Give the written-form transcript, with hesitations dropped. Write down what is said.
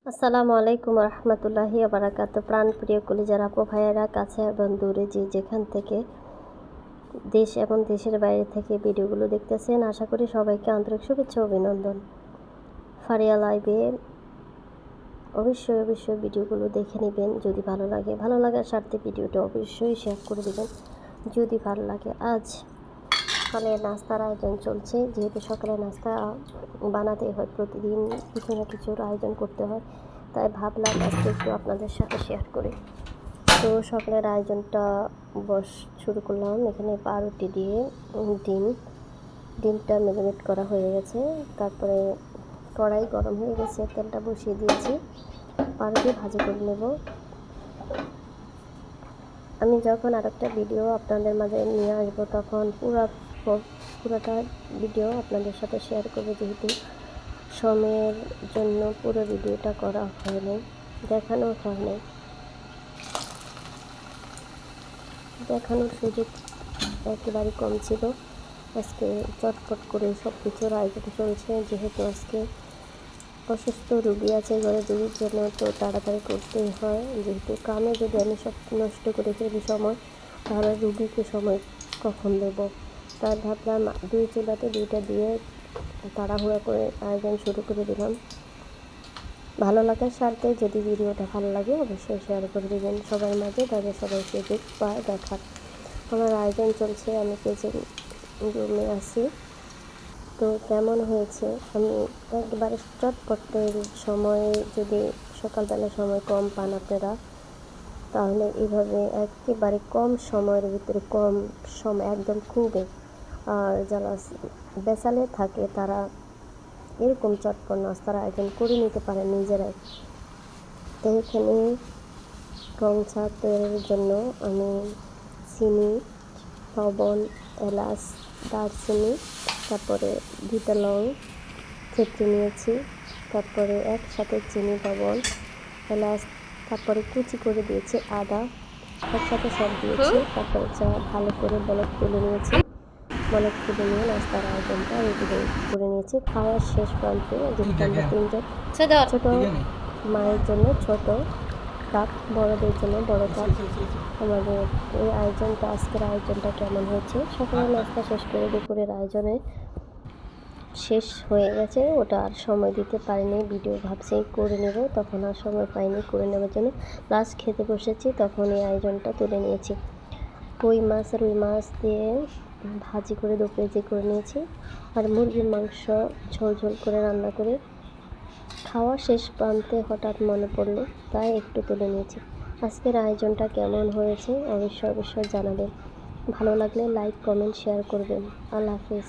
আসসালামু আলাইকুম রহমতুল্লাহি বারাকাত। প্রাণপ্রিয় কলিজার আপু ভাইয়েরা, কাছে এবং দূরে যে যেখান থেকে দেশ এবং দেশের বাইরে থেকে ভিডিওগুলো দেখতেছেন, আশা করি সবাইকে আন্তরিক শুভেচ্ছা অভিনন্দন। ফারিয়া লাইভে অবশ্যই ভিডিওগুলো দেখে নেবেন। যদি ভালো লাগার স্বার্থে ভিডিওটা অবশ্যই শেয়ার করে দেবেন যদি ভালো লাগে। আজ সকালে নাস্তার আয়োজন চলছে। যেহেতু সকালে নাস্তা বানাতে হয়, প্রতিদিন কিছু না কিছুর আয়োজন করতে হয়, তাই ভাবলাম আজকে একটু আপনাদের সাথে শেয়ার করি। তো সকালের আয়োজনটা শুরু করলাম। এখানে পাউরুটি দিয়ে ডিমটা ম্যারিনেট করা হয়ে গেছে। তারপরে কড়াই গরম হয়ে গেছে, তেলটা বসিয়ে দিয়েছি। পাউরুটি ভাজি করে নেব। আমি যখন আরেকটা ভিডিও আপনাদের মাঝে নিয়ে আসবো, তখন পুরোটা ভিডিও আপনাদের সাথে শেয়ার করবো। যেহেতু সময়ের জন্য পুরো ভিডিওটা করা হয়নি, দেখানোর দেখানোর সুযোগ একেবারে কম ছিল। আজকে চটপট করে সব কিছুর আয়োজন চলছে। যেহেতু আজকে অসুস্থ রুগী আছে ঘরে, রুগীর জন্য তো তাড়াতাড়ি করতেই হয়। যেহেতু কামে যদি আমি সব নষ্ট করে ফেলি সময়, তাহলে রুগীকে সময় কখন দেব? তাই ভাবলাম দুই চুলাতে দুইটা দিয়ে তাড়াহুড়া করে আয়োজন শুরু করে দিলাম। ভালো লাগার স্বার্থে যদি ভিডিওটা ভালো লাগে অবশ্যই শেয়ার করে দেবেন সবার মাঝে, তাদের সবাই সুযোগ পায় দেখার। আমার আয়োজন চলছে, আমি কিচেন রুমে আছি। তো কেমন হয়েছে, আমি একবারে চটপটের সময়ে, যদি সকালবেলা সময় কম পান আপনারা, তাহলে এইভাবে একেবারে কম সময়ের ভিতরে, কম সময় একদম খুবই, আর যারা বেসালে থাকে তারা এরকম চটপট নাস্তার আয়োজন করে নিতে পারেন নিজেরাই। তো এখানে রং চা তৈরির জন্য আমি চিনি, লবণ, এলাচ, দারচিনি, তারপরে দুটা লং থেতলে নিয়েছি। তারপরে একসাথে চিনি, লবণ, এলাচ, তারপরে কুচি করে দিয়েছি আদা, একসাথে সব দিয়েছি। তারপরে চা ভালো করে বলক তুলে নিয়েছি। বলক তুলে নিয়ে নাস্তার আয়োজনটা রেডি করে নিয়েছি। খাওয়ার শেষ প্রান্তে যেহেতু আমরা তিনজন, ছোট মায়ের জন্য ছোট কাপ, বড়দের জন্য বড় কাপ। আমাদের এই আয়োজনটা, আজকের আয়োজনটা কেমন হয়েছে, সকালে নাস্তা শেষ করে দুপুরের আয়োজনে শেষ হয়ে গেছে। ওটা আর সময় দিতে পারিনি, ভিডিও ভাবছি করে নেব, তখন আর সময় পাইনি করে নেওয়ার জন্য। লাস্ট খেতে বসেছি, তখন এই আয়োজনটা তুলে নিয়েছি। রুই মাছ দিয়ে ভাজি করে 2 কেজি করে নিয়েছি, আর মুরগির মাংস ঝোল করে রান্না করে খাওয়া শেষ প্রান্তে হঠাৎ মনে পড়লো, তাই একটু তুলে নিয়েছি। আজকের আয়োজনটা কেমন হয়েছে অবশ্যই জানাবেন। ভালো লাগলে লাইক, কমেন্ট, শেয়ার করবেন। আল্লাহ হাফেজ।